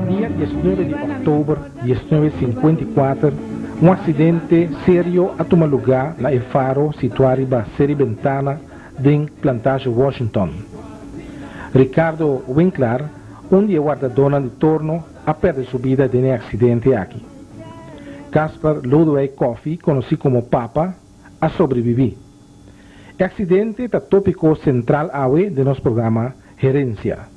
Dia 19 de outubro de 1954, um acidente sério a tomar lugar na faro situado em Seribentana, em Plantage Washington. Ricardo Winkler, dia guardadona de torno, a perder sua vida nesse acidente aqui. Caspar Ludwig Coffey, conhecido como Papa, a sobrevivido. O acidente é tópico central de nosso programa Gerência.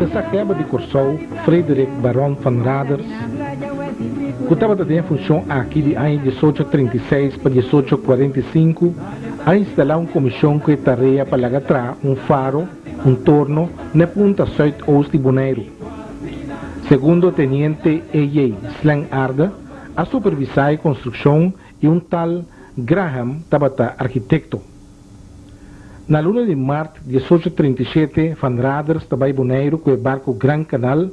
Essa quebra de Corsou, Frederick Baron van Raders, que estava em função aqui de ano 1836 para 1845, a instalar uma comissão que tarefa para lagar um faro, um torno, na ponta sul-oeste de Bonaire. Segundo o tenente E.J. Slang Arda, a supervisar a construção e um tal Graham estava arquiteto. Na luna de março de 1837, Van Raders estava em Bonaire com o barco Gran Canal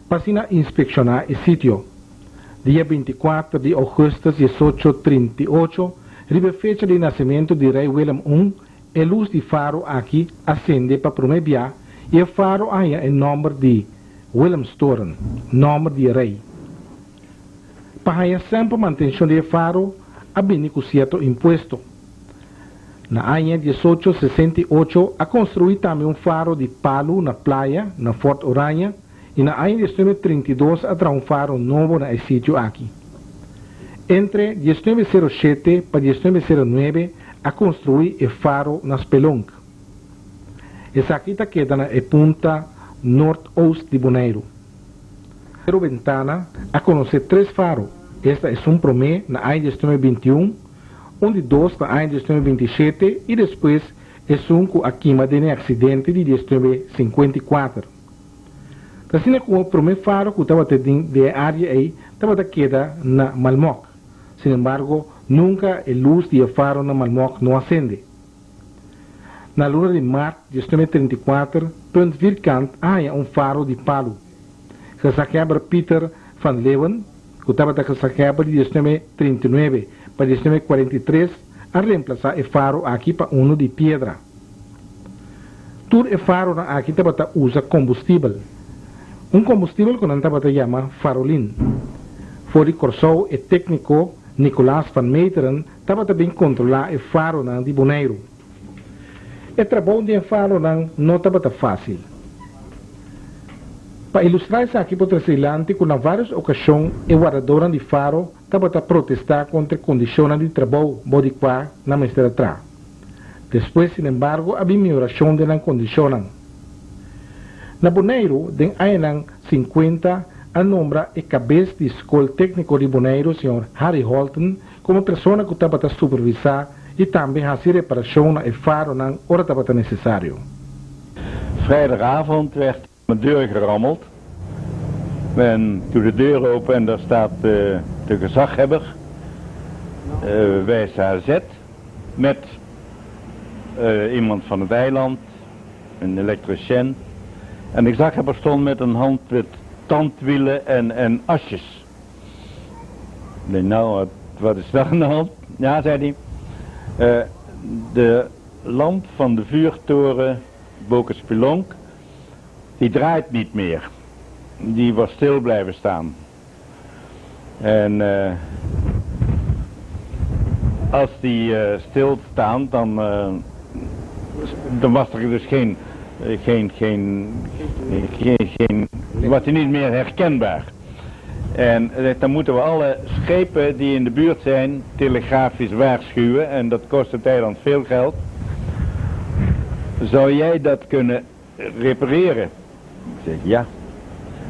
para inspecionar o sítio. Dia 24 de agosto de 1838, ribe fecha de nascimento de rei Willem I, a luz de faro aqui acende para promebiar e o faro ainda em nome de Willemstoren, nome de rei. Para sempre manutenção de faro, a bem com certo imposto. Na ano 1868, a construir também um faro de palo na praia, na Fort Oranha, e na ano 1932, a um faro novo na sítio aqui. Entre 1907 para 1909, a construir o faro na Spelonk. Essa aqui está queda na ponta norte-oeste de Bonaire. Pero ventana, a conhecer 3 faros. Esta é um primeiro na ano 1921, onde 2 na ano 1927 e depois é com a queima de acidente de 1954. Assim como o primeiro faro que estava dentro da área aí, estava queda na Malmoc. Sin embargo, nunca a luz do faro na Malmoc não acende. Na luna de março de 1934, punt Virkant há um faro de palo. Que se quebra Peter van Leeuwen, que estava da quebra de 1939 para 1943, a reemplazar o faro aqui para um de pedra. Todo o faro aqui estava usa combustível. Um combustível que não estava chama farolin. Fora Corsou, o técnico Nicolaas van Meteren estava também controlar o faro de Bonaire. O trabalho de faro não estava fácil. Para ilustrar isso aqui para o com várias ocasiões, o guardador de faro estava a protestar contra condições de trabalho bodiquá na mestra. Depois, sin embargo, havia melhoração das condições. Na Bonaire, em ano 50, a nombra o cabeça de escola técnico de Bonaire, o Sr. Harry Holton, como pessoa que estava a supervisar e também fazer reparação no faro na hora que estava necessário. Vrijdagavond werd mijn deur gerammeld. Men doet de deur open en daar staat de gezaghebber, wijst HZ, met iemand van het eiland, een elektricien. En de gezaghebber stond met een hand met tandwielen en asjes. Ik denk, nou, wat is daar aan de hand? Ja, zei hij, de lamp van de vuurtoren Bokerspelonk, die draait niet meer. Die was stil blijven staan. En als die stil staat, dan was er dus was hij niet meer herkenbaar. En dan moeten we alle schepen die in de buurt zijn telegrafisch waarschuwen en dat kost het eiland veel geld. Zou jij dat kunnen repareren? Ik zeg ja.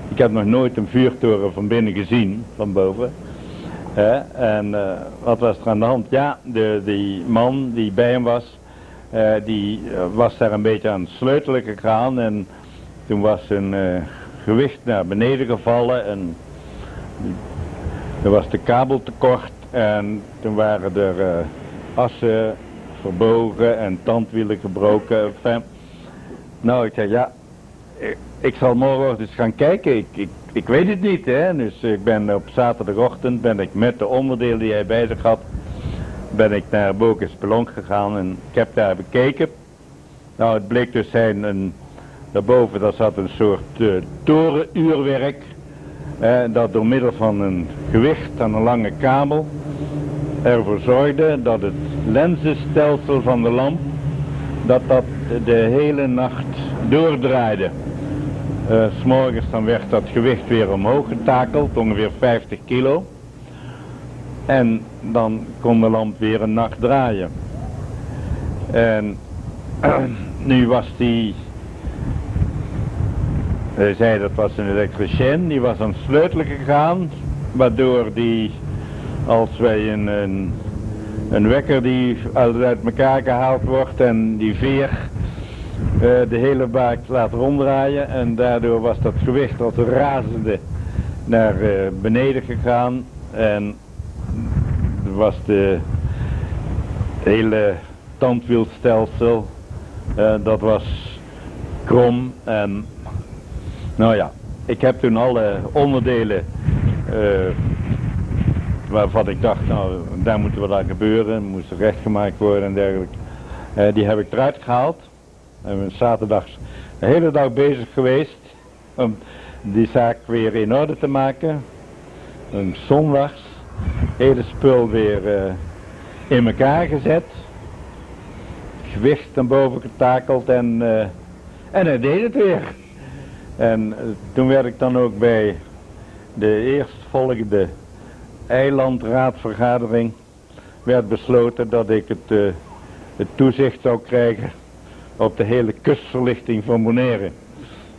Ik heb nog nooit een vuurtoren van binnen gezien, van boven. En wat was er aan de hand? Ja, die man die bij hem was, Die was daar een beetje aan het sleutelen gegaan en toen was een gewicht naar beneden gevallen en er was de kabel te kort en toen waren er assen verbogen en tandwielen gebroken. Enfin, nou, ik zei ja, ik zal morgen eens gaan kijken, ik weet het niet, hè. Dus ik ben op zaterdagochtend met de onderdelen die hij bij zich had, ben ik naar Boekespelonk gegaan en ik heb daar bekeken. Nou, het bleek dus zijn daarboven daar zat een soort torenuurwerk, dat door middel van een gewicht aan een lange kabel ervoor zorgde dat het lenzenstelsel van de lamp, dat de hele nacht doordraaide. 's Morgens dan werd dat gewicht weer omhoog getakeld, ongeveer 50 kilo. En dan kon de lamp weer een nacht draaien. En nu was hij zei dat was een elektricien, die was aan het sleutelen gegaan, waardoor die, als wij een wekker die uit elkaar gehaald wordt en die veer de hele baak laat ronddraaien en daardoor was dat gewicht als razende naar beneden gegaan en was de hele tandwielstelsel dat was krom en nou ja, ik heb toen alle onderdelen waarvan ik dacht, nou daar moeten we aan gebeuren, moest rechtgemaakt worden en dergelijke, die heb ik eruit gehaald. En we zijn zaterdags de hele dag bezig geweest om die zaak weer in orde te maken. En zondags hele spul weer in elkaar gezet. Gewicht naar boven getakeld en hij deed het weer. En toen werd ik dan ook bij de eerstvolgende eilandraadvergadering werd besloten dat ik het toezicht zou krijgen op de hele kustverlichting van Bonaire.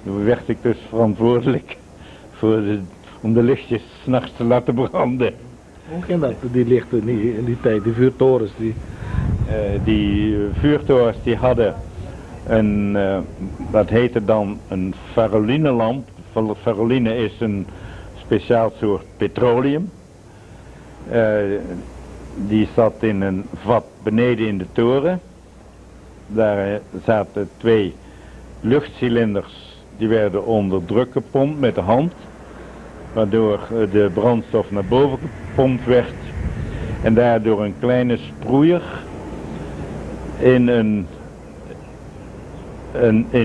Toen werd ik dus verantwoordelijk om de lichtjes 's nachts te laten branden. Hoe ging dat, die lichten in die tijd, die vuurtorens? Die vuurtorens die hadden dat heette dan een faroline-lamp. Faroline is een speciaal soort petroleum. Die zat in een vat beneden in de toren. Daar zaten 2 luchtcilinders, die werden onder druk gepompt met de hand, waardoor de brandstof naar boven gepompt werd en daardoor een kleine sproeier in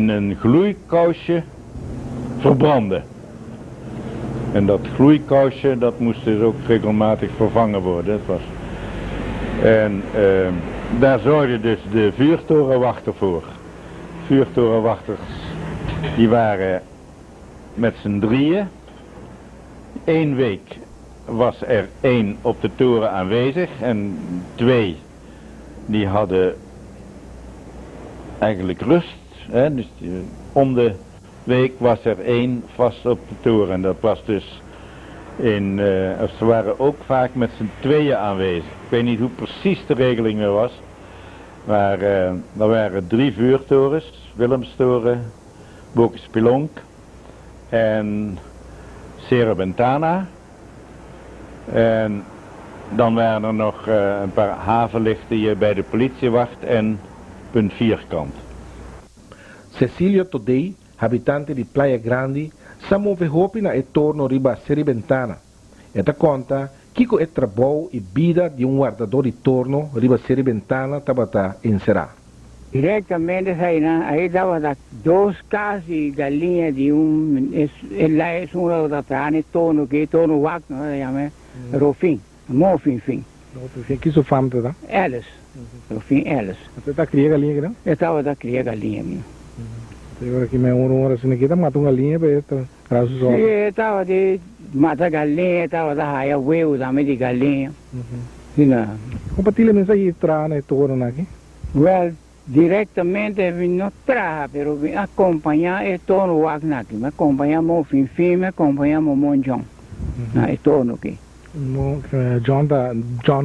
een gloeikousje verbrandde. En dat gloeikousje, dat moest dus ook regelmatig vervangen worden. En daar zorgde dus de vuurtorenwachter voor. Vuurtorenwachters, die waren met z'n drieën. 1 week was er 1 op de toren aanwezig en 2 die hadden eigenlijk rust. Hè? Dus om de week was er 1 vast op de toren. En dat was dus ze waren ook vaak met z'n tweeën aanwezig. Ik weet niet hoe precies de regeling er was. Maar er waren 3 vuurtorens. Willemstoren, Boekespelonk en Serpentana. En dan waren er nog een paar havenlichten hier bij de politiewacht en punt Vierkant. Cecilio Todei, habitante di Playa Grande, samove hopi na e torno riba Serpentana. Eta conta Kiko é trabalho e vida de guardador de torno riba Serpentana tabata em Será. Diretamente aí dava 2 casas de galinha de lá é um da trane torno que torno wak no chama Rofim, Mofim fim. Que isso famta da? Elas. Rofim elas. Você tá criando galinha não? Eu tava da cria galinha minha. Agora que me hora assim que tá matando galinha para esta raso só. Eu tava de matar galinha, tava da raia huevo também de galinha. Sina. Compartilha mensagem trana e torno aqui. Well, diretamente não traga, pero acompanhar e torno wak aqui, me acompanhamos Mofim, me acompanhamos Monjong. Na e torno aqui. John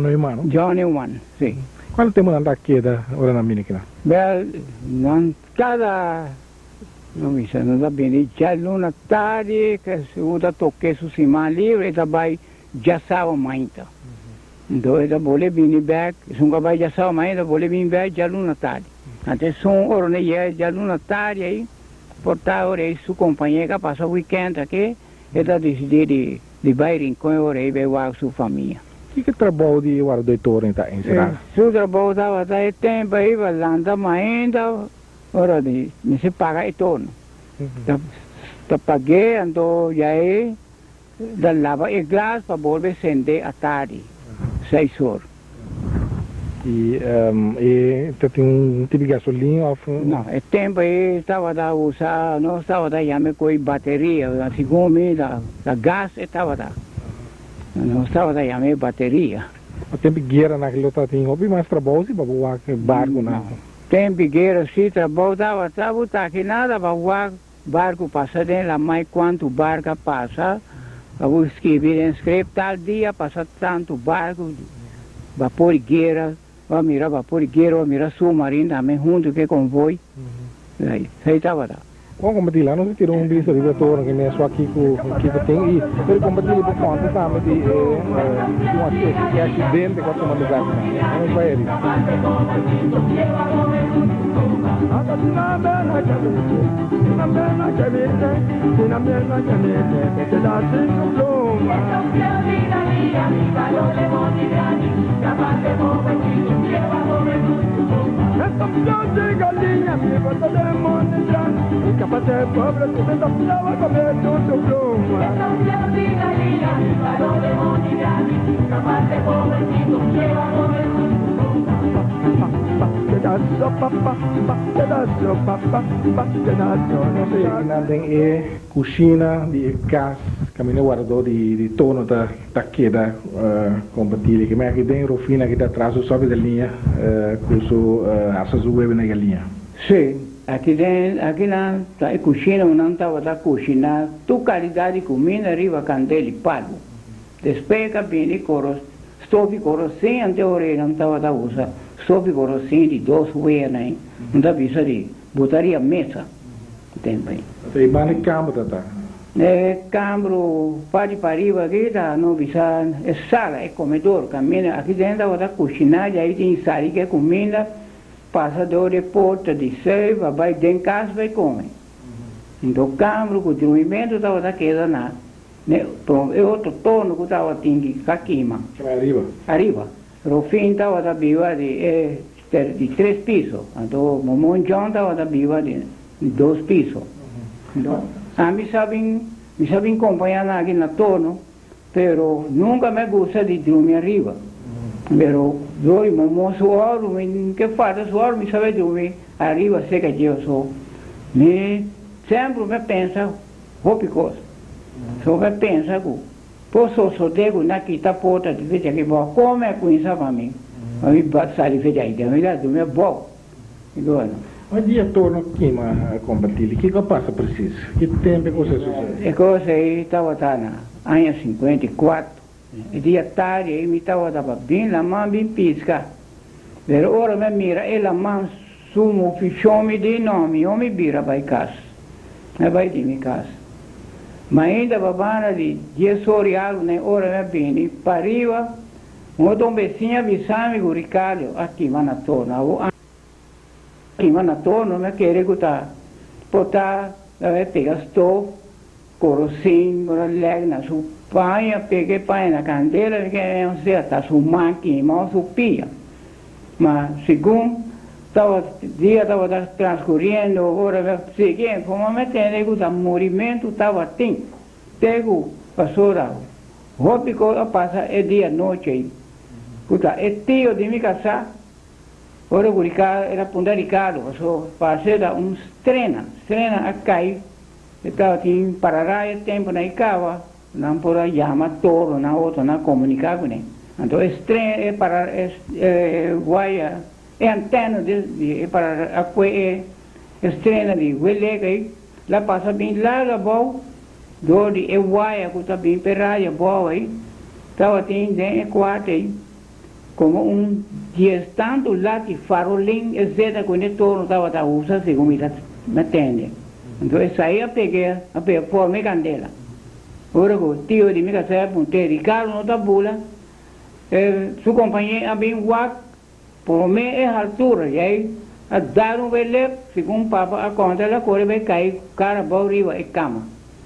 Neumann. John Neumann, sim. Quanto tempo anda aqui da hora na Minicna? Bem, não, cada... Não me sei, não dá bem. Já luna tarde, que se usa toque su cima livre, ele vai já sabe muito. Então, ele pode vir back, se um vai já sabe muito, pode vir back já luna tarde. Até são hora, né, já luna tarde aí, portar hora aí, sua companheira passa o weekend aqui, ele decidiu de vir com a hora aí, vai com sua família. O que trabalho de hora do Heitor em Será? Se trabalho estava até tempo aí, vai andar ainda, ora de, me se paga e torno. Tá paguei, andou já aí, da lava e glas para volver acender à tarde, 6 horas. E tem tipo de gasolina? Não, é tempo aí, estava a usar, não estava a chamar com bateria, segundo da gás estava a não estava a chamar bateria. O tempo de guerra naquele outro tem hobby mais trabalho se para voar barco não. Tem guerra se trabalho estava aqui nada para voar barco passa dentro lá mais quanto barco passa, eu escrevi em script tal dia passa tanto barco, vapor guerra, vai mirar vapor guerra, vai mirar submarino também junto que convoio, aí estava lá. Quando combater lá, não se tirou bicho de retorno que nem só aqui que tem e ele combater por conta também de um acidente que aconteceu no lugar, não vai ele. Capaz de pobre, tu te tapaba comer tu pluma. Tem cozinha de casa, caminho guardou de torno da queda combatir que mais que tem rofina que está atrás sobe da linha com su assas web na linha. Sim. Aqui lá, a cozinha não estava da cozinha, tu qualidade de comida arriba candela e palo. Despega bem de coros, stove corocinho até a orelha não estava da usa, stove corocinho de 2 weias, né? Não dá vista de botaria mesa, tem bem. Tem bane câmara tá? É câmara, para arriba aqui tá, não vista, é sala, é comedor, caminha, aqui dentro estava da cozinha, aí tem sala que é comida. Passa de porta de seiva, vai dentro de casa, vai comer. Então, câmara, com o dormimento, estava daquela nada. É outro torno que estava aqui, mano. Arriba? Arriba. O fim estava da biva de 3 pisos. Então, o monjão estava da biva de 2 pisos. Então, me sabem acompanhar aqui na torno, pero nunca me gusta de dormir arriba. Pero doy mo suor, que faz suor, me sabe dormir arriba seca de eu sou. Me sempre me pensa, coisa. Só me pensa que posso só dego na quita porta de vez que vou como é com isso para mim. A mim passar de vez aí, me dá do meu bom. Então, um dia torno aqui mas combatir, que passa preciso? Que tempo você sucede? É coisa aí estava na ano 54. E dia tarde, eu me estava bem na mão, bem pisca. Pero ora me mira, ela mão sumo, fichou-me de nome, eu me vira para casa. Eu vai de minha casa. Mas ainda babana de 10 horas, né, ora me bem, para arriba, um becinho avisame o Ricardo, aqui, vai na torna. Aqui, vai na torna, me querer botar, vai pegar stove, corocinho, lega na sua panha, peguei panha na candeira, que não sei, está sua máquina, mal sua pia. Mas, segundo, dia estava transcorrendo, agora, seguinte, como me tem, o movimento estava assim, pego, passou lá, roupa que passa é dia noite aí. É tio de minha casa, agora o Ricardo, era Punta Ricardo, passou treina a cair, estava assim, Parará, tempo na Icava, não por chamar toro, na outra, não comunicar com ele. Então, é para guaia, é antena para a estrela de Hueleca aí, lá passa bem larga, boa, do de guaia, que está bem perraia, boa aí, estava assim, dentro do quarto aí. como dia tanto lá de farolim, etc. quando o torno estava a usar, segundo me atende. Então, eu saí a pegar, pôr minha candela. Ora, o tio de minha casa, de Ricardo, não está bula, sua companhia, a bem guac, por mim é altura, e aí, a dar velho, segundo o papa, a conta, ela corre, vai cair, cara, riba e cama.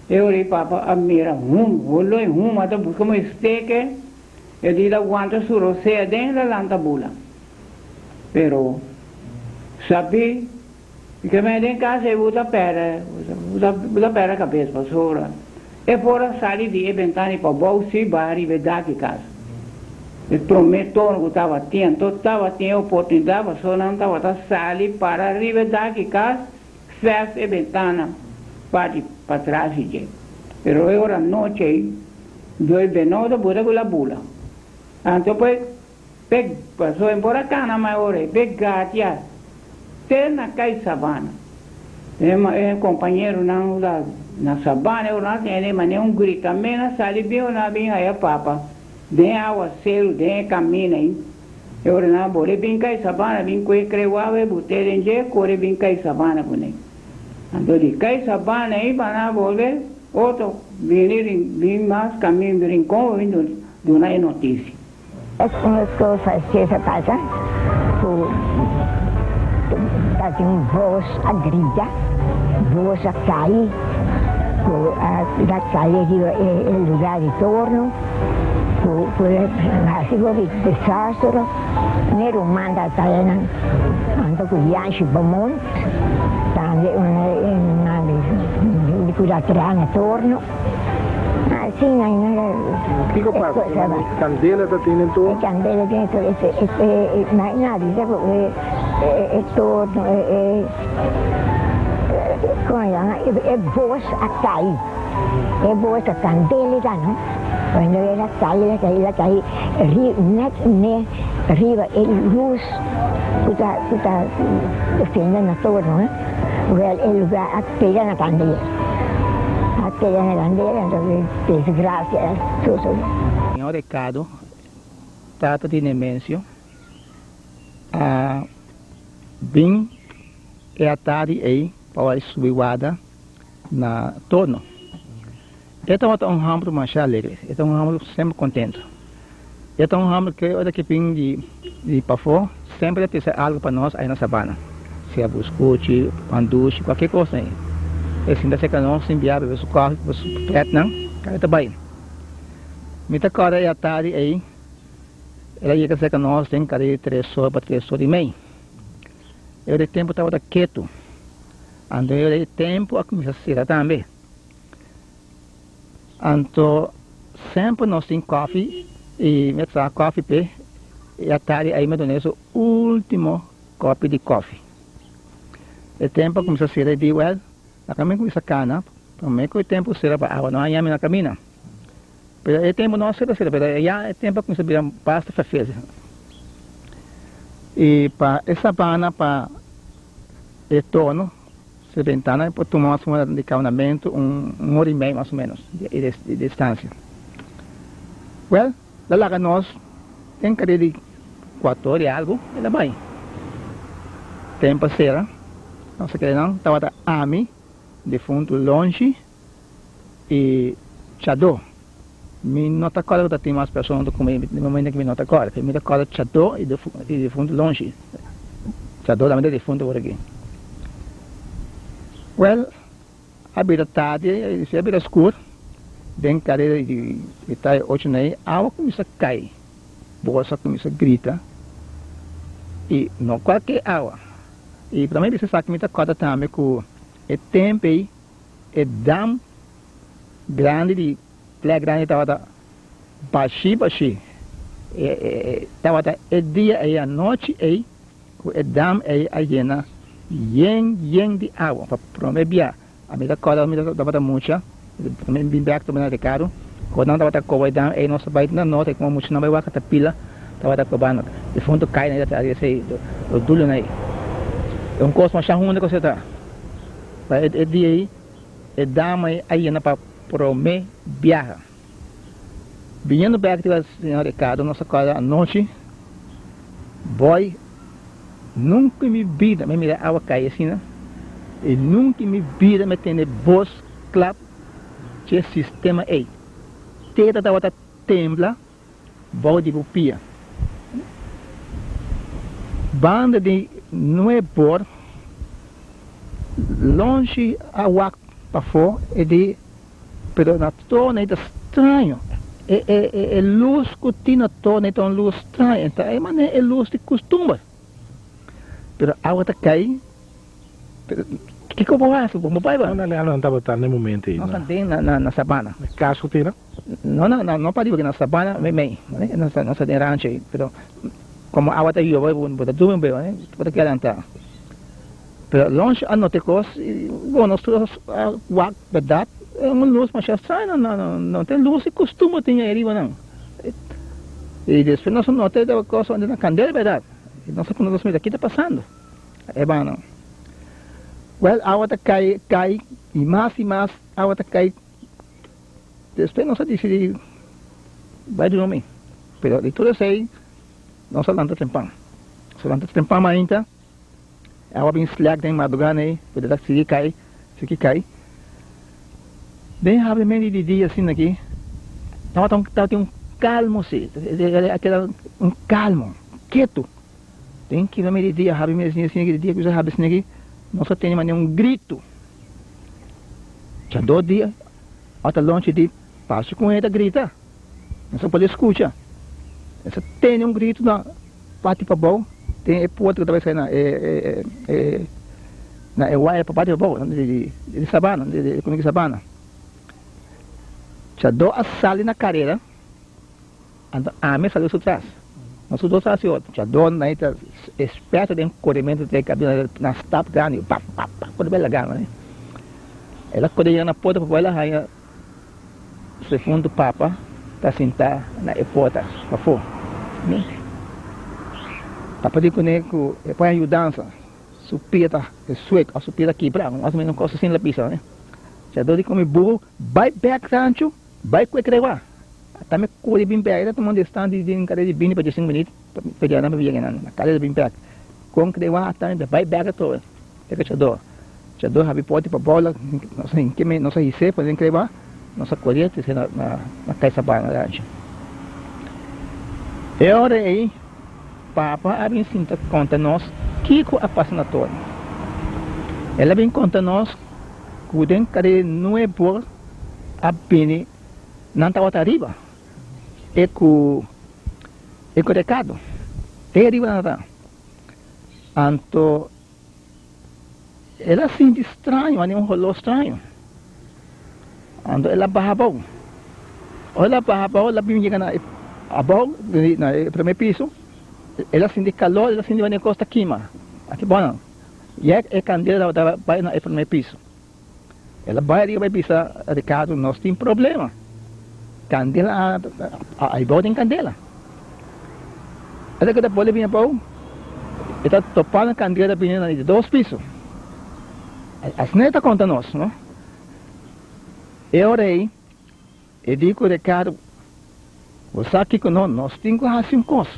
Eu olhei, papa, a mira, olhou em até buscar uma esteca, eu disse, aguanta sua roceia dentro da lanta bula. Pero, sabe, que me den casa e usa pera a cabeça, pastora. E fora sair de ventana para bolsa para arrivar aqui casa. Eu prometo que estava tendo oportunidade, só não estava sair para arrivar aqui casa, fecha a ventana para trás de. Pero eu noite, dois benotas, bula bula. Então, passou embora cá na maior, pegar na cai sabana. É companheiro não na sabana, eu não tenho mas nem grito, também na sala bem na bem aí papa. Den água cero, den caminho aí. Eu não vou bem cai sabana, bem coi creuava e botei em je, corre bem cai sabana com ele. Então de cai sabana aí para não volver, outro vir mais caminho do rincão vindo do na notícia. É como eu fazia essa casa, fazia voz a grita, voz a cair, a cair em lugar de torno, assim de desastre, nero manda cair ando com Yanchi Beaumont, também uma curatrana torno, assim O que passa? Candela está tendo todo? Candela dentro, nada, é torno, é voz a cair, é voz a candela, não? Quando ela cai, arriba a luz que está defendendo a torno, né? O lugar a pegar na candela. A pegar na candela, então, desgraça, tudo. Senhor Ricardo, trata de Nemêncio, bem é a tarde aí, para subir na torno. Então é um ramo mais alegre, é um ramo sempre contente. É um ramo que olha que vem de para fora, sempre tem algo para nós aí na sabana. Se é buscote, panduche, qualquer coisa aí. E assim, da seca nós enviar para o carro, para o preto, não? Cara, tá bem. Muita cara é a tarde aí, ela ia que nós tem cara 3 horas para 3 horas e meia. Eu de tempo estava quieto, então eu de tempo a começar a ser também. Então, sempre nós temos café e metade café pé e à tarde aí me dou o último copo de café. O tempo começa a ser de well, na caminho começa a cana, para mim que o tempo será para água não há na caminho. Pero o tempo não será, pero já o tempo começa a virar pasta fez. E para essa bana para retorno se ventana por tomar uma de caminhamento 1 hora e meia mais ou menos de distância. Well, lá nós tem que de 4 horas e algo, ela vai. Tempo será, não sei que não, estava a mim de fundo longe e chador. Me nota agora que tem mais pessoas do comigo, no momento que me nota agora, me nota agora chador e de fundo longe. Chador também de fundo por aqui. Well, a beira tarde, se a beira escura, bem cadeira de estar 8 nem, a água começa a cair, bolsa começa a gritar, e não qualquer água. E para mim você sabe que muita coisa também com o tempo aí, é dam grande de plé grande estava baixinho, estava dia aí a noite aí, com o dam aí a llena yen de água para prometer a minha coisa me dava muita também bem back também de caro quando não dava coisa dam aí nossa baita na nota como muito não vai vaca pila dava cobando de fundo cai né aí o dulho né é coisa mais ruim que você tá para dia aí é dam aí na para prometer viaja vindo back to senhor Ricardo nossa coisa à noite boy, nunca em minha vida me mira água cair assim, né? E nunca em minha vida me tem voz clap de sistema aí. Teta da outra tembla, boy de bupia. Banda de não é bor, longe a wak para fora, e de, pero na torna é estranho. É luz que na torna é luz estranha, então é luz de costume. Pero a outra cai, que eu vou fazer? Vamos para aí, Não estava estar no momento aí. nós andamos na sabana. Caso tira? Não para ir na sabana, bem, nós andamos rancho aí, pero como a outra eu vou botar tudo bem, né? Para que adiantar. Pero longe a noite coisa, bom, nós wak verdade, é uma luz mais estranha, não tem luz e costume tinha aí, não. E depois nós notamos uma coisa onde na candela, verdade. E nós quando nós aqui está passando, é bom não. Well, a outra cai e mais a outra cai. Depois nós decidimos vai dormir. Pero de tudo isso aí, nós levantamos tempão ainda. A água bem slack tem madrugada aí, pode dar se cai. Bem rapidamente de dia assim aqui, tava um calmo assim, aquela um calmo, quieto. Tem que ver de dia, rapidamente assim de dia que já assim aqui, não só tem nenhum grito. Já 2 dias, até longe de passo com ele grita, não só pode escutar. Só tem um grito na parte para bom. Tem outro que talvez sair na wire para parte boa de sabana, de sabana. Já dou a sala na carreira, a minha saiu atrás. Nós dois assim outro. Já dou na ita esperto de corrimento de cabelo na stop grande, pá, quando bela gama, né? Ela quando ia na porta para ela raia segundo papa para sentar na porta para fora, né? Para poder conectar, para ajudar, supir tá, sueco, supir aqui para, mais ou menos coisa assim na pista, né? Já dou de comer burro, vai back rancho, vai com crevar. Até me corre bem perto, tomando distância de cadeia de bini para 5 minutos, para pegar na minha na cadeia de bem perto. Com crevar até vai back a toa. É que já dou habi pode para bola, não sei que me, não sei se fazer crevar, nossa corrente na caixa para na rancho. É hora aí. Papa abin sinta conta nós que a passa na torre. Ela vem conta nós que cadê não é por a pene não tá outra arriba. É com recado. Tem arriba nada. Anto ela sente estranho, ali um rolo estranho. Anto ela barra bom. Ela barra bom, ela vem chegar na abão, na primeiro piso. Ela sente calor, ela sente uma costa queima. Aqui bom. E é candela da vai na primeiro piso. Ela vai pisar de casa, nós tem problema. Candela, aí bom tem candela. Ela que depois vinha bom, está topando a candela vinha de 2 pisos. As neta conta nós, não? Eu orei, e digo Ricardo, você aqui com nós temos que fazer um coisa.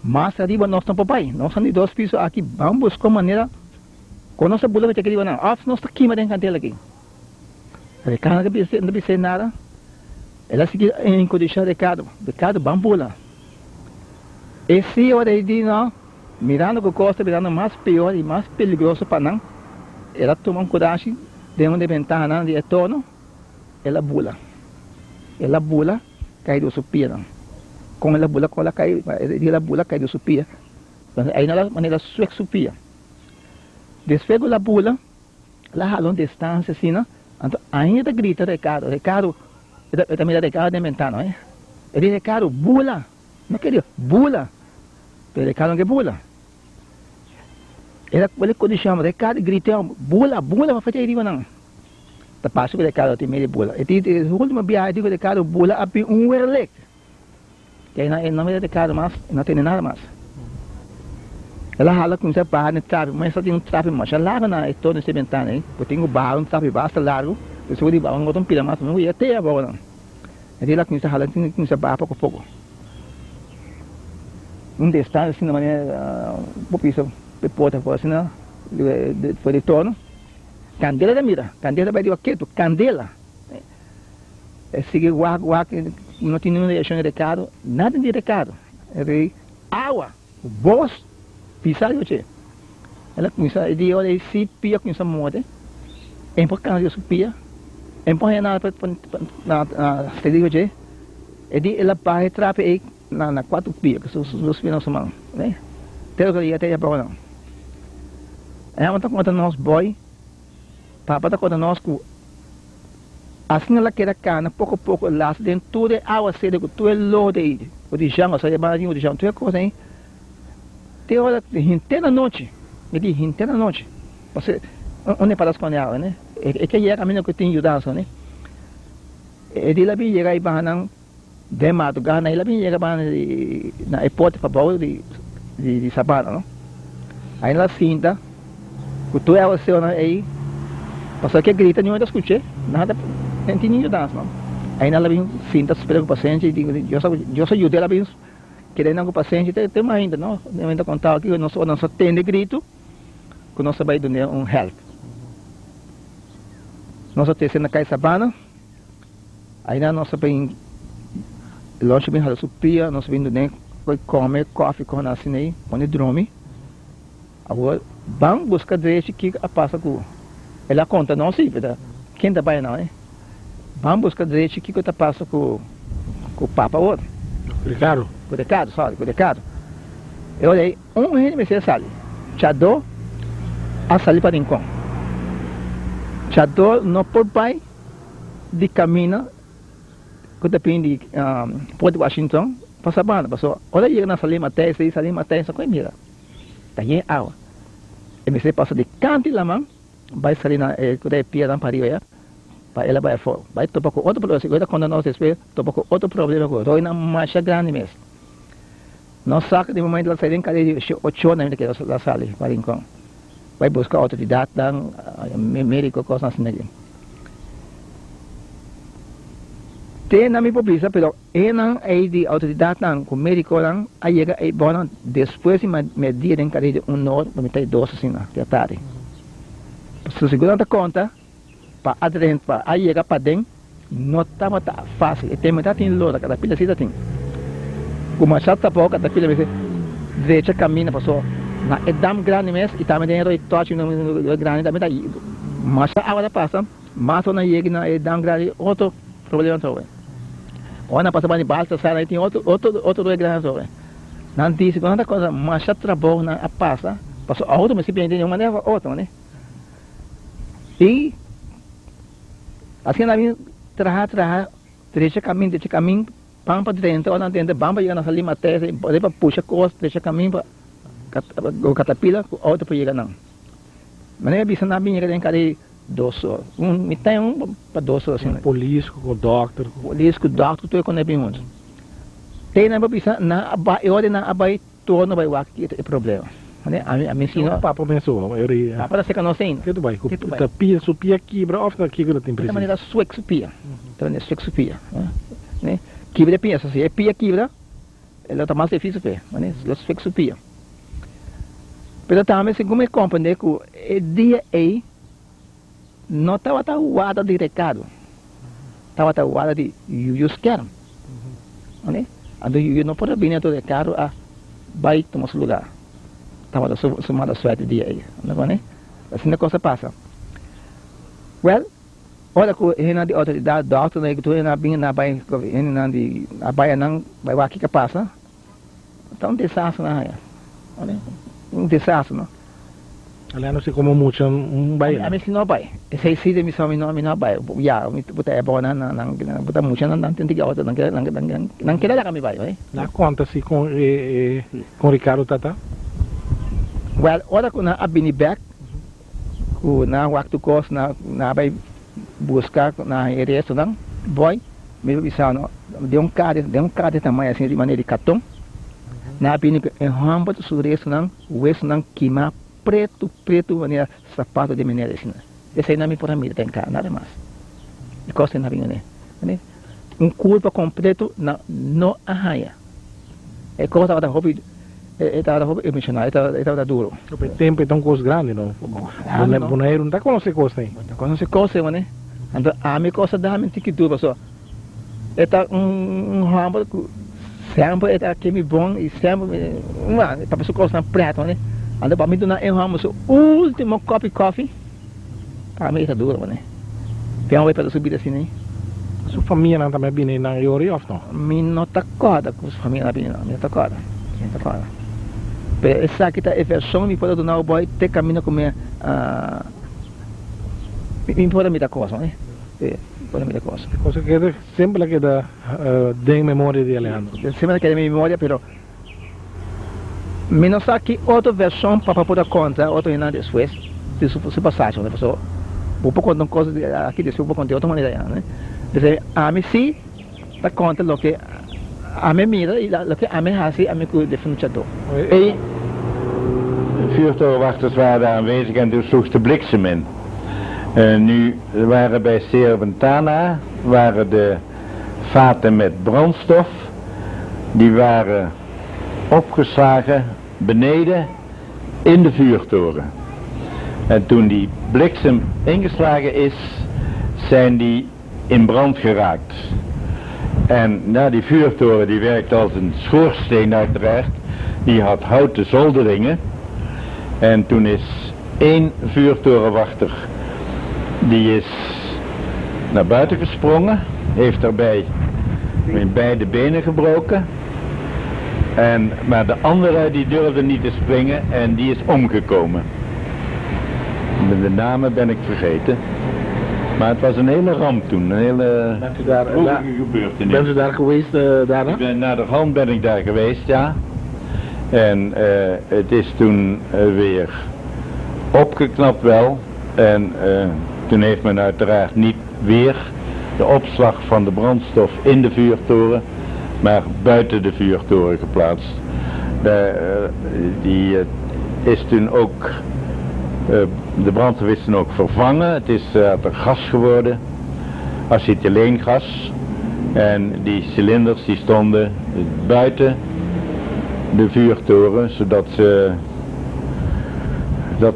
Mas arriba nós estamos papai, nós estamos de 2 pisos aqui, vamos buscar maneira, com nossa bula vai ter que ir, não, nós está aqui, mas tem candela aqui. Ricardo não precisa nada, ela seguiu em condição de Ricardo, vamos bula. Esse hora aí, não, mirando com costa, mirando mais pior e mais perigoso para não, ela toma coragem, de uma ventana de retorno, ela bula, cai do supira. Com ela bula, com ela cai do supia. Aí na maneira sueca supia. Desfego ela bula, ela rala uma distância assim, não? Então ainda grita Ricardo, eu também Ricardo de mentano, hein? Ele Ricardo, bula, não queria, bula. Pero Ricardo não quer bula. Ele quando chama, Ricardo grita, bula, vai fazer isso não. Tá passo que Ricardo tem medo de bula. E a última viagem que Ricardo bula, abre um werlek. Que aí não me Ricardo mais, não tem nada mais. Ela rala com essa barra no trapo, mas só tem um trapo mais. Ela larga na torre de ventana, hein? Eu tenho barra, um trapo basta largo. Eu sou de barra, um pila mais, não ia até a bola. Ele lá com essa rala, com essa barra pouco a pouco. distância assim, de maneira, popisa, pepota, assim, né? Foi de torno. Candela da mira, candela vai de quieto, candela. Sigue guac, não tinha nenhuma reação de recado, nada de recado. Era água, voz, pisar eu tinha. Ela começou a dizer, olha, se pia começou a morrer, é importante eu pia, é importante na cidade eu tinha, e ela vai trape aí na quatro pia, que são os pias não mão, né? Até que até já para não. Ela está contando nós boy, papai está contando nós que assim ela quer cana, pouco a pouco lá dentro tudo é água cedo, tudo é lodo aí, o de jango, só é barulho de jango, tudo é coisa aí. Tem hora inteira noite, ele inteira noite, você onde para as água, né? É que é a caminho que tem ajudança, né? Ele lá bem chega aí para não de madrugada, ele lá bem chega para na hipótese para baú de sabana, não? Aí ela sinta, que tu é o seu aí, passou que grita, não escutei, nada. Não tinha ajudança, não. Aí ela vem, sinta, espera com o paciente, eu só ajudei ela bem, querendo que o paciente tem mais ainda, não? Eu ainda contava aqui, nós só tem de grito, que nós vai dar help. Nós temos na caixa sabana, aí nós vem, longe bem, supia, nós vem comer, coffee, com assim aí, quando dorme. Agora, vamos buscar direito que passa com ela conta, não sim, quem trabalha não, né? Vamos buscar direito que está passando com o Papa outro. Ricardo? Com o Ricardo, sabe? Com o Ricardo. Eu olhei, gente me sali. Chador, a sali para rincão. Chador, não por pai, de caminho, que depende de Porto Washington, para Sabana. Passou, olha aí na sali matéria, só com a mira. Está aí água. E me passa de canto lá, mão, vai sair na pia da pariu, ela vai fora, vai topar com outro problema, agora quando nós esperamos, topar com outro problema, agora na marcha grande mesmo. Nós saca de momento ela sai em cadeia de 8 anos que ela sai para rincão. Vai buscar autoridade, médico, coisa assim aqui. Tem na minha população, pero não é de autoridade, não, com médico, não, aí é bom, depois de medir em cadeia de 1 hora, para meter 12 assim, até tarde. Se o segurança conta, para adentro, para aí chegar para dentro, não está fácil. E tem muita loura, cada pilha assim tem. Como a chata pouco, cada pilha deixa caminho, passou. Na edam grande mesmo, e também tem o toque no grande, também daí. Mas a água passa, mas não chega na edam grande, outro problema também. Quando passa para baixo, sai aí tem outro grande também. Não diz segunda coisa, mas a trabalho na passa, passou a outra, mas se prende de uma maneira outra, né? E assim na minha deixa caminho, pão para dentro, ou não dentro, bamba chega na sala matéria, pode para puxa costa, deixa caminho para o catapila, outro para chegar não. Mas nem avisa na minha que tem cadê 2 horas. Me tem para 2 horas assim. Polícia, com o doctor. Polícia, com o doctor, tu é quando é bem junto. Tem na avisa na hora na abai torno vai o aqui é problema. A minha senhora. Papa pensou, eu iria. Papa da seca não tem. Que tu vai? Tapia, supia, quebra, off daqui que tem preço. De maneira sueca supia. Então é sueca supia, né? Quebra pia, se é pia quebra, ela tá mais difícil ver, né? Sueca supia. Pero também se como é compreender que o dia aí não estava tawada de recado. Estava tawada de you quero. Né? Ando you não pode vir do recado a vai tomar seu lugar. Estava somada suerte dia aí, não é? Assim a coisa passa. Well, olha que ele de autoridade, doctor, né, que tu na bem na bai, ele na de a bai não vai o que passa. Então desastre na área, né? Desastre, não? Aliás, não sei como muito vai. A mim se não vai. Esse aí de missão não vai. Já, me botar é bom não botar muito não tem que outra não quer lá me vai, vai. Na conta se com Ricardo Tata. Well, ora que na Abiniback, na waktu kos na vai buscar na resto não, boy, me bisa no, de um cara também assim de maneira de cartão. Na Abiniback em rampa do suresto não, o oeste não queima preto maneira sapato de maneira assim. Esse aí não me pode me tem cá nada mais. E costa na vinha né. Culpa completo não arranha. É coisa da hobby estava missionário, estava duro. O tempo é tão coisa grande, não? Bonaire não está com você coisa, hein? Quando se coça, né? Então, a minha coisa dá me tique duro, só. Está ramo sempre está aqui me bom e sempre para pessoa coisa preto, né? Então, para mim donar ramo o último copo de café, para mim está duro, né? Tem uma para subir assim, né? Sua família não também bem na Iori of não? Me não está corda com sua família, me não está corda, não está corda. Pero essa aqui está a versão me pode donar o boy ter caminho com minha me pode me dar coisa, né? Pode me dar coisa. Coisa que sempre que dá de memória de Alejandro. Sempre que é memória, pero me não está aqui outra versão para poder contar outro ano depois de sua passagem, né? Pessoal, vou contar uma coisa aqui depois vou contar de outra maneira, né? Então, a mim sim, para contar o que a mim mira e o que a mim faz, a mim cuida de functionador. De vuurtorenwachters waren daar aanwezig en toen sloeg de bliksem in. Nu waren bij Serventana waren de vaten met brandstof, die waren opgeslagen beneden in de vuurtoren. En toen die bliksem ingeslagen is, zijn die in brand geraakt. En die vuurtoren die werkt als een schoorsteen uiteraard, die had houten zolderingen. En toen is één vuurtorenwachter, die is naar buiten gesprongen, heeft daarbij met beide benen gebroken. Maar de andere die durfde niet te springen en die is omgekomen. De namen ben ik vergeten. Maar het was een hele ramp toen, een hele gebeurtenis. Bent u daar geweest daarna? Naar de hand ben ik daar geweest, ja. En het is toen weer opgeknapt wel. En toen heeft men uiteraard niet weer de opslag van de brandstof in de vuurtoren, maar buiten de vuurtoren geplaatst. Die is toen ook, de brandstof is toen ook vervangen. Het is gas geworden, acetyleengas. En die cilinders die stonden buiten de vuurtoren, zodat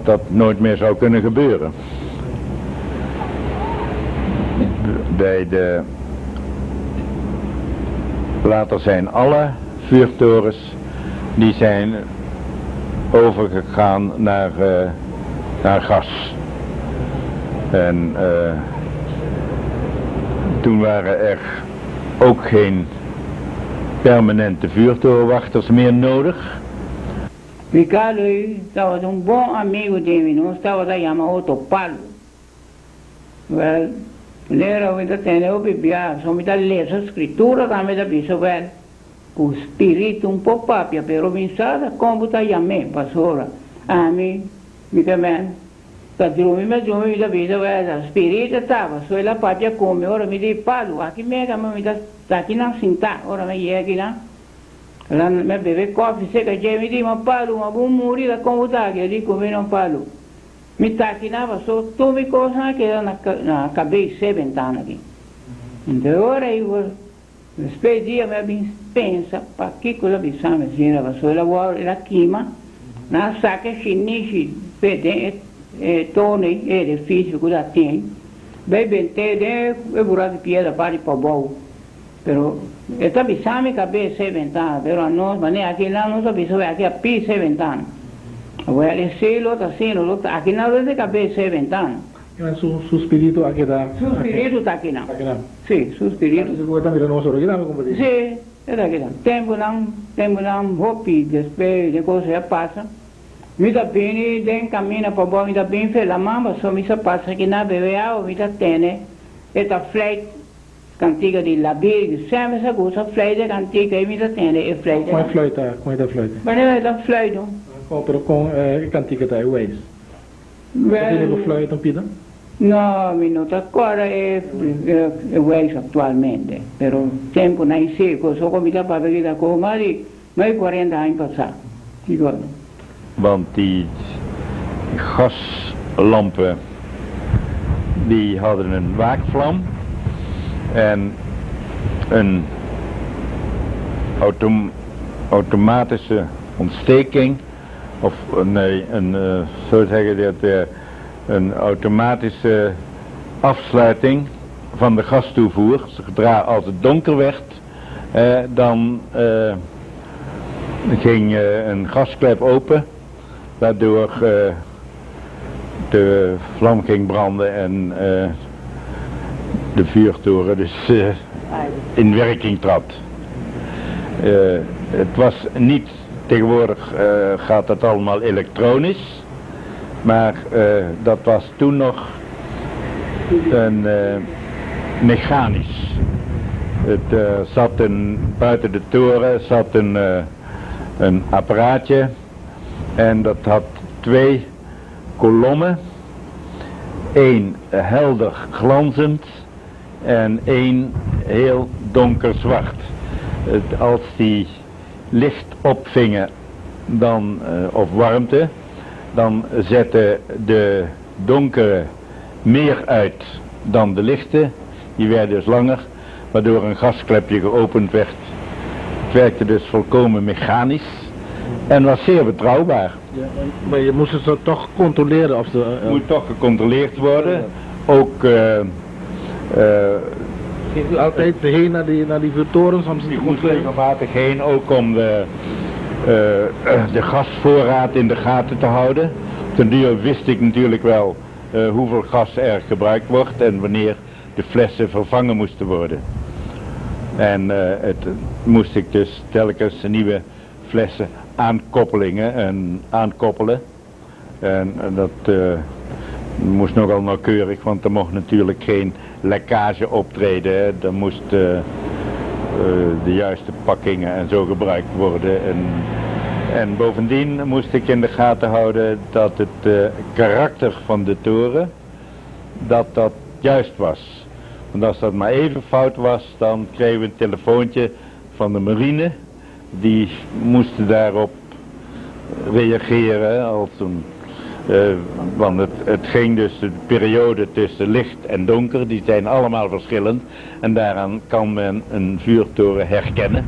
dat nooit meer zou kunnen gebeuren. Later zijn alle vuurtorens die zijn overgegaan naar gas. En toen waren er ook geen permanente vuurtorenwachters meer nodig. Ricardo estava um bom amigo de mim, não estava da Yamamoto Palo. Well, ele era muito atendeu, bebia, só me dá ler essa escritura também da bicho, well, o espírito um pouco papia, pero mensada como tá Yamé, passora, a mim, me também, tá dormindo, me da bicho, well, o espírito estava, só ela papia come, ora me dei palo, aqui mega, me dá, tá aqui não sentar, ora me ia aqui não. Lá me bebe coffee seca, já me dei uma palo, uma bom morida como tá, que eu digo, me não palo. Me taquinava só, tu me coisa que era na cabeça, se ventana aqui. Então agora eu, despedia, me pensa, para que coisa bisama, assim, era só ela era queima, na saca chinês, pede, tone, é difícil, que já tem. Bem, bem, é buraco de pedra para ir para o bolo. Pero esta bisama cabeça se ventana, pero a nós, mas nem aqui lá, nós avisamos, aqui a pia se ventana. Agora ele se outro assim, outro aqui não é de cabeça se ventana. Mas su espírito aqui dá. Su espírito está aqui não. Aqui não. Sim, su espírito. Você pode também não só aqui não, como diz. Sim, é daqui não. Tempo não, hopi, depois de coisa já passa. Me dá bem, den caminha para bom, me dá bem, fez a mamba, só me só passa aqui na bebê, me dá tene, esta flete, cantiga de labir, sempre essa coisa, flete, cantiga, me dá tene, é flete. Com a flauta, com a flauta. Mas é da flete. Pero com cantiga tá, é o ex. Você leva flauta pida? Não, minuto agora é o ex atualmente, pero tempo não sei, só comida para ver da coisa, mais 40 anos passar. Want die gaslampen die hadden een waakvlam en een automatische ontsteking of nee, zo zeggen dat een automatische afsluiting van de gastoevoer. Als het donker werd, dan ging een gasklep open, waardoor de vlam ging branden en de vuurtoren dus in werking trad. Het was niet, tegenwoordig gaat dat allemaal elektronisch, maar dat was toen nog een mechanisch. Het zat buiten de toren zat een apparaatje en dat had 2 kolommen, 1 helder glanzend en 1 heel donker zwart. Als die licht opvingen dan, of warmte, dan zette de donkere meer uit dan de lichte. Die werden dus langer, waardoor een gasklepje geopend werd. Het werkte dus volkomen mechanisch en was zeer betrouwbaar. Ja, maar je moest het zo toch controleren of de... Het moet toch gecontroleerd worden. Ook ging u altijd heen naar die vuurtorens om ze te ik moest controleren? regelmatig heen, ook om de gasvoorraad in de gaten te houden. Op den duur wist ik natuurlijk wel hoeveel gas er gebruikt wordt en wanneer de flessen vervangen moesten worden. En het moest ik dus telkens nieuwe flessen aankoppelen. En dat moest nogal nauwkeurig, want er mocht natuurlijk geen lekkage optreden. Hè. Er moest de juiste pakkingen en zo gebruikt worden. En bovendien moest ik in de gaten houden dat het karakter van de toren, dat juist was. Want als dat maar even fout was, dan kregen we een telefoontje van de marine. Die moesten daarop reageren als een... want het ging dus de periode tussen licht en donker, die zijn allemaal verschillend. En daaraan kan men een vuurtoren herkennen.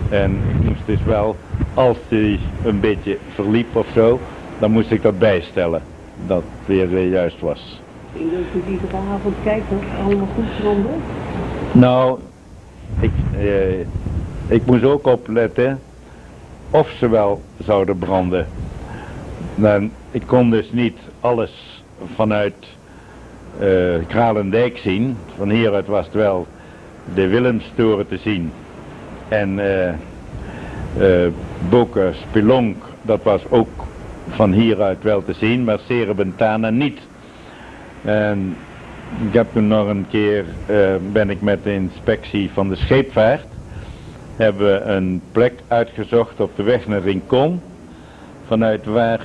En ik moest dus wel, als die een beetje verliep of zo, dan moest ik dat bijstellen. Dat weer juist was. Ging u iedere avond kijken of het allemaal goed brandde? Nou, ik moest ook opletten of ze wel zouden branden. Nou, ik kon dus niet alles vanuit Kralendijk zien. Van hieruit was het wel de Willemstoren te zien. En Boca Spelonk, dat was ook van hieruit wel te zien, maar Serebentana niet. En ik heb toen nog een keer, ben ik met de inspectie van de scheepvaart, hebben we een plek uitgezocht op de weg naar Rincon, vanuit waar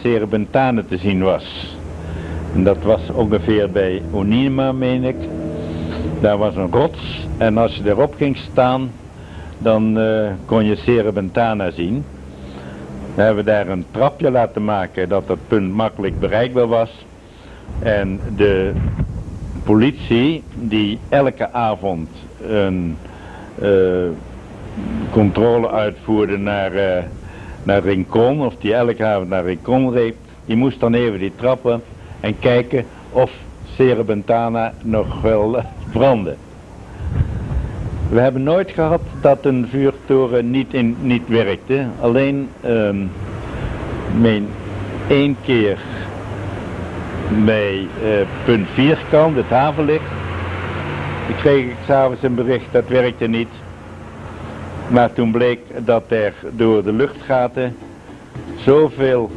Serebentana te zien was. En dat was ongeveer bij Onima, meen ik. Daar was een rots en als je erop ging staan, dan kon je Serebentana zien. We hebben daar een trapje laten maken dat dat punt makkelijk bereikbaar was. En de politie die elke avond een controle uitvoerde naar Rincon, of die elke avond naar Rincon reed, die moest dan even die trappen en kijken of Serebentana nog wel brandde. We hebben nooit gehad dat een vuurtoren niet werkte. Alleen één keer bij punt Vierkant, het havenlicht. Ik kreeg s'avonds een bericht dat werkte niet. Maar toen bleek dat er door de luchtgaten zoveel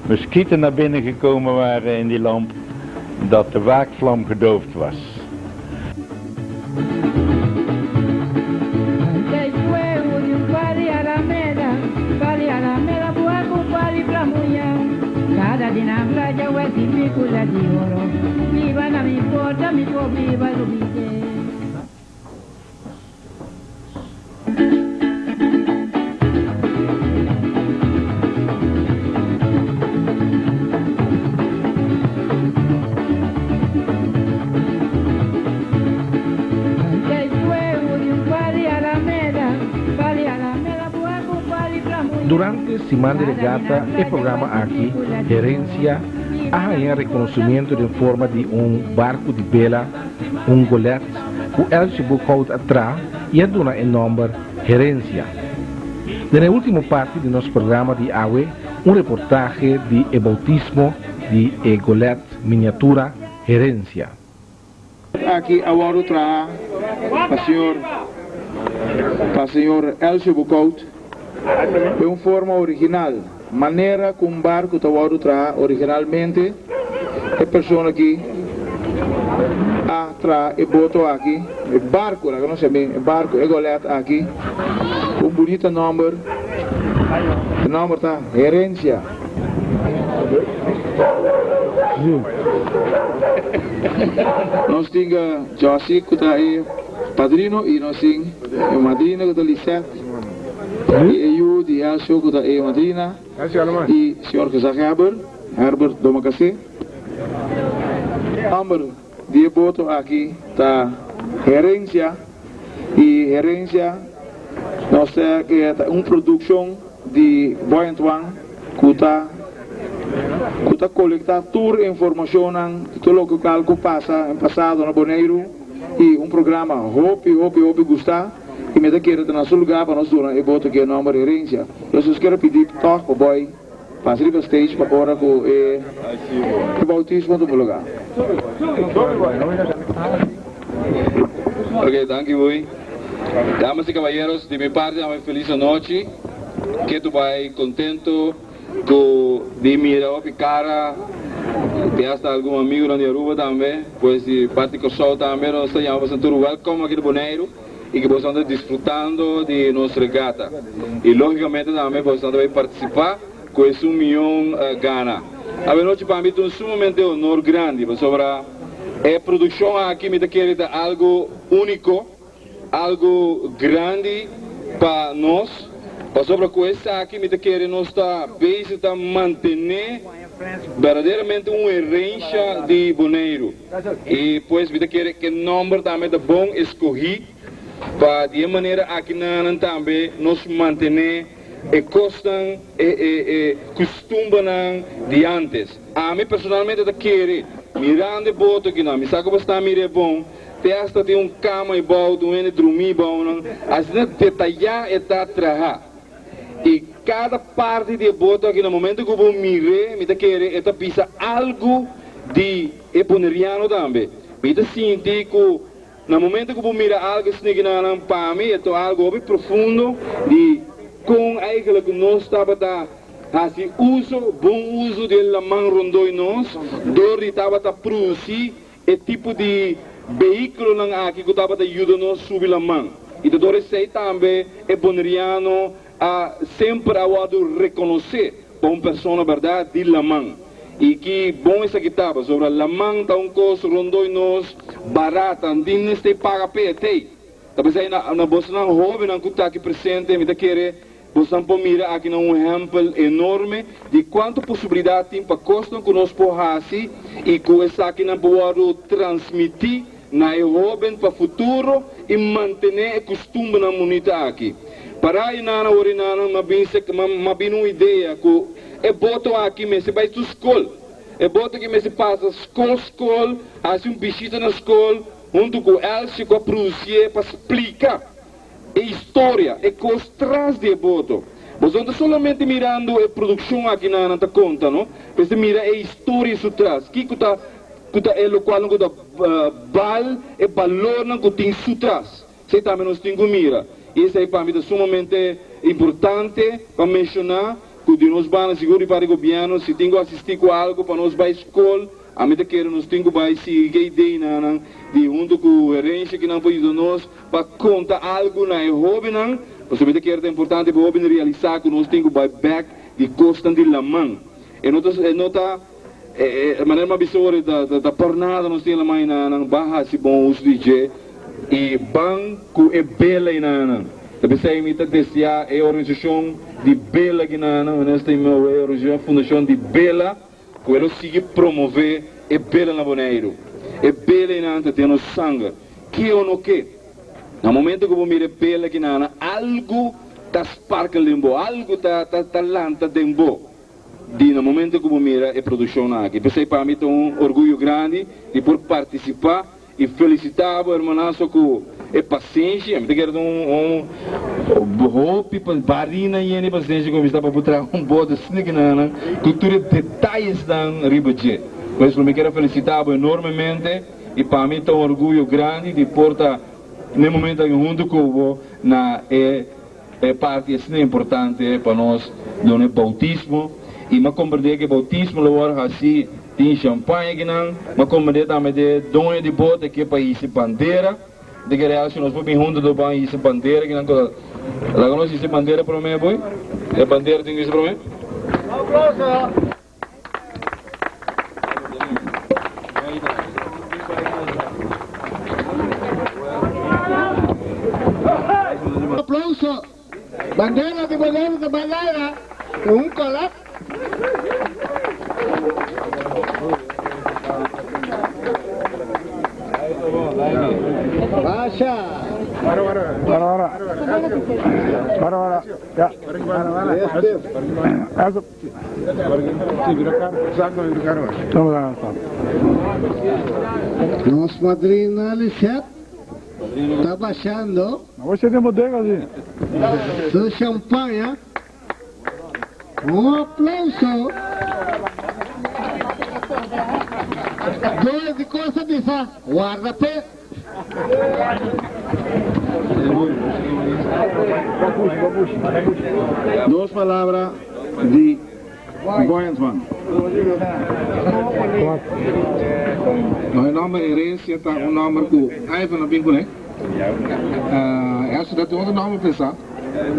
muskieten naar binnen gekomen waren in die lamp, dat de waakvlam gedoofd was. Durante Semana de Regata, o programa aqui, Herência, há um reconhecimento em forma de barco de vela, golete, o El Code atrás e a dona em nome Herência. Na última parte do nosso programa de AWE, reportagem de bautismo de golete miniatura Herência. Aqui agora tra para o senhor El Code é forma original, maneira como barco agora tra originalmente a pessoa aqui tra boto aqui, barco, não sei bem, barco golete aqui, bonito nome, o nome tá Herência. Nós temos Josi que está aí padrino e nós temos a madrinha que está Lisette e eu de Elcio que está aí madrinha e o senhor que está Herbert Domacase Amber de boto aqui está Herência e Herência nós temos que é uma produção de Boyantuan que está coletar toda a informação que o local que passa em passado no Boneiro e programa Hope gostar e me dá que ir na seu lugar para nós e boto que é o nome de Herência. Eu só quero pedir toque para o boy para ir para o stage para agora com o bautismo do lugar. Ok, thank you, boy. Damas y caballeros, de mi parte, una feliz noche. Que tu vai contento de mirar a cara. Tem hasta algum amigo na Aruba também. Pois de parte do show também, nós estamos bastante welcome aqui no Boneiro. E que vocês estão desfrutando de nossa regata. E logicamente também vocês estão participar com esse 1 milhão Ghana. A noite para mim é sumamente honor grande. Sobre a produção aqui me quer algo único, algo grande para nós. Sobre coisa aqui me quer nós está base de manter verdadeiramente uma herência de Boneiro. E pois me quer que o nome também é bom escolher para de maneira aqui também nós manter e costam e costume de antes. A mim personalmente eu quero mirando o boto aqui não, me sabe que está mirando bom. Tem um cama e baldo, um dormir bom, assim detalhar e trabalhar. E cada parte de boto aqui no momento que eu vou mirar, me querer é pisa algo de eponeriano também. Me sentir que no momento que eu vou mirar algo assim para mim é algo bem profundo de com eigenlijk nós estava assim bom uso de la mão rondoi nós, door die estava produzir e tipo de veículo aqui que estava ajuda nós subir la mão. E door sei também é boneriano a sempre awado reconhecer uma pessoa verdade de la mão. E que bom isso que estava sobre la mão tá coisa rondoi nós barata, não este paga PT. Talvez aí na bolsa não jovem não que está aqui presente me querer você pode mirar aqui um exemplo enorme de quanta possibilidade tem para costar que nós podemos e que isso aqui não pode transmitir na jovem para o futuro e manter o costume na comunidade aqui. Para aí na hora mas bem uma ideia que é boto aqui mas vai para a escola. É boto que mas passa escola, assim visita na escola, junto com ela se vai produzir para explicar a história, a coisa atrás de boto. Você não está somente mirando a produção aqui na conta, não? Você mira a história isso atrás. Que está é o qual não está val e valor não tem isso atrás. Você também nós temos que mirar. Isso aí para mim é sumamente importante para mencionar que de nós vamos seguro para o governo se tem que assistir com algo para nós vai escola. A mim que nós temos que seguir a ideia de junto com a herência que não foi de nós para contar algo na jovem não. Você me que é importante para o jovem realizar que nós temos que back de costa de la mão. E nota a maneira mais bizarra da pornada nós temos lá na barra se bom uso de e banco é bela e na. Também sei me desejar a organização de bela que nós temos a organização fundação de bela que ela sigue promover é bela na Boneiro. É bela e na tem no sangue. Que ou não que? No momento que eu vou mirar bela que na algo tá sparkling, algo tá lanta dembo. No momento como mira a produção aqui. Pensei para mim um orgulho grande de por participar e felicitar o irmãoço com a paciência. Eu quero hope para barina e a paciência como está para botar bote assim na cultura detalhes da ribadia. Por isso eu quero felicitar enormemente e para mim um orgulho grande de portar no momento em junto com na parte assim importante para nós do bautismo. E me compreender que o bautismo é assim, tem champanhe que não, me compreender também de dono de bote que é para isso bandeira, de que real se nós vamos juntos do banho isso bandeira que não coisa, lá nós isso bandeira para mim boy, é bandeira tem isso para mim. Aplauso, bandeira de bandeira, colapso. Basha. Para. Ya. Nos madrina Lisette está baixando. Você tem bodega ali. Su champanhe. Aplauso. Dois de coisa de fa. Guarda-pé. Duas palavras de Boyansman. No nome herência está nome que aí vai no vínculo, essa dá outro nome pensar.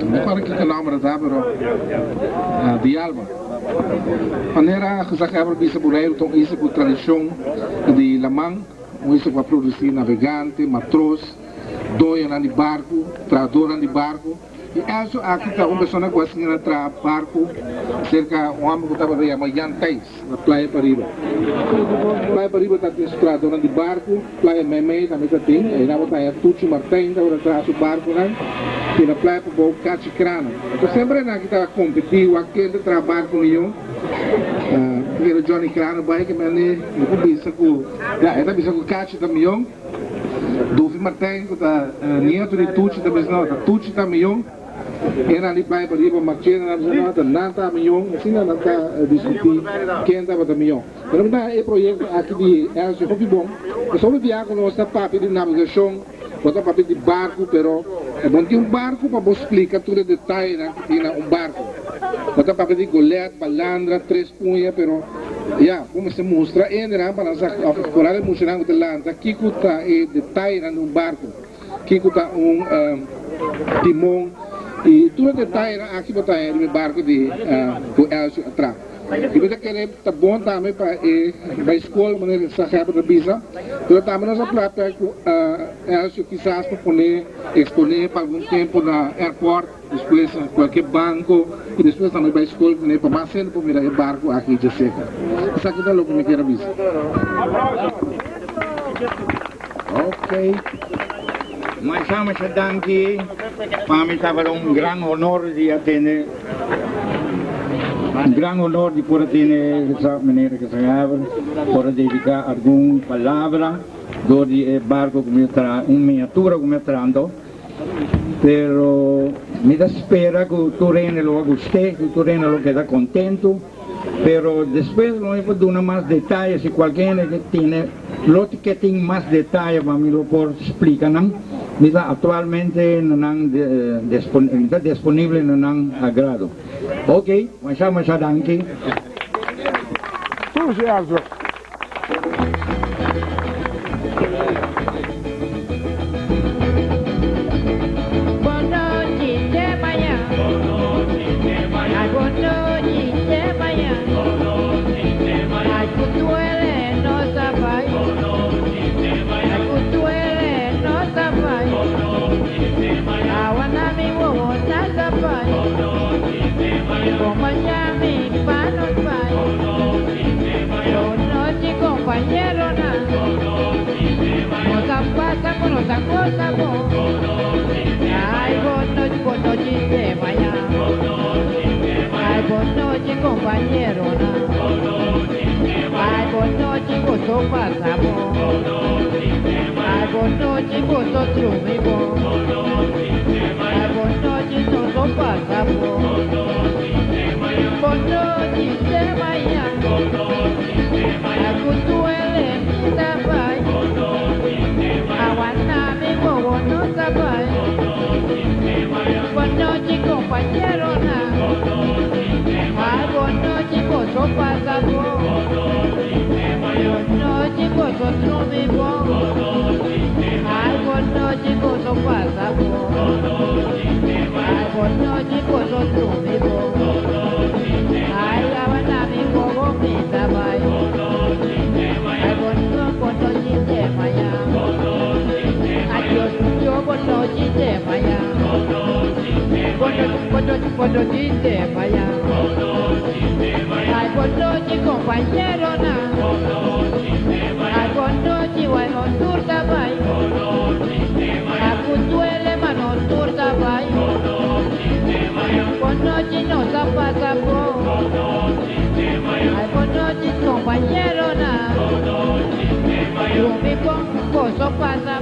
Não para que o nome está, mas de alma. Maneira que se acaba de saborear então isso por tradição de Lamang, isso para produzir navegante, matros, doia de barco, tradutor de barco. E isso aqui está uma pessoa que assim entra barco cerca um homem que estava aí amanhã na praia Pariba. Praia Pariba está tradutor de barco, praia Memei também tem, aí na volta é Tucci Martin, está atrás do barco, né? E na praia para o Cachi Crano. Então sempre aqui está competindo, aqui entra barco nenhum. Porque o Johnny Crano vai que me não bisa com, já está bisa com Cachi também. Dufi Martin que está nieto de Tucci também não, Tucci também. Era ali praia para ir para Marchena, não está milhão, assim não está discutir quem estava da milhão. Mas não é projeto aqui de Elcio Hobby Bom. Eu só me viajo com nossa papel de navegação, outra papel de barco, pero é bom ter barco para você explicar todo o detalhe que tem barco. Outra papel de golete, balandra, 3 punhas, pero como se mostra, ainda para nós falar de mostrar o lança, que está o detalhe no barco, que está timão. E tudo detalhe aqui botar no barco de Elcio atrás. E você quer tá bom também para a escola, maneira de sacar para a bisa. Então também nós plata que Elcio quizás para poder exponer para algum tempo na airport, depois em qualquer banco e depois também para a escola para mais cedo para mirar o barco aqui de seca. Isso aqui é o que me quero bisa. Ok. Mas estamos aqui, para mim estava grande honor de atender, grande honor de poder atender essa maneira que se abre, para dedicar alguma palavra do barco que me está, miniatura que me está dando, pero me espera que o terreno lo guste, que o terreno lo queda contento, pero después no hay dar más detalles, si cualquiera que tiene, lo que tiene más detalles, para mí lo por explicar, mira, actualmente no está disponible no han agrado. Ok, vamos a danke. Cosa, ay, sistema ya. Ay, buenas noches, compañero. Ay, buenas noches, vosotros pasamos. Ay, buenas noches, vosotros vivos. Ay, buenas noches, nosotros pasamos. Buenas noches, sistema ya. Ay, kutuele, tabai. Aguantame, bobo, no tabai. Buenas noches, compañero. Ay, buenas noches, vosotros pasamos. Buenas noches, vosotros vivos. Ay, buenas noches, vosotros pasamos. Ay, buenas noches, vosotros vivos. Ay, aguantame, bobo, me tabai. Ay, buenas noches, sistema ya. Adiós, yo, buenas noches, sistema ya. Buenas noches, sistema ya. Ay, buenas noches, compañero, na. Ay, buenas noches, bueno, turta, bay. Ay, kutuele, mano, turta, bay. Buenas noches, no zapata, po. Ay, buenas noches, compañero, na. Yo me pongo, pasa.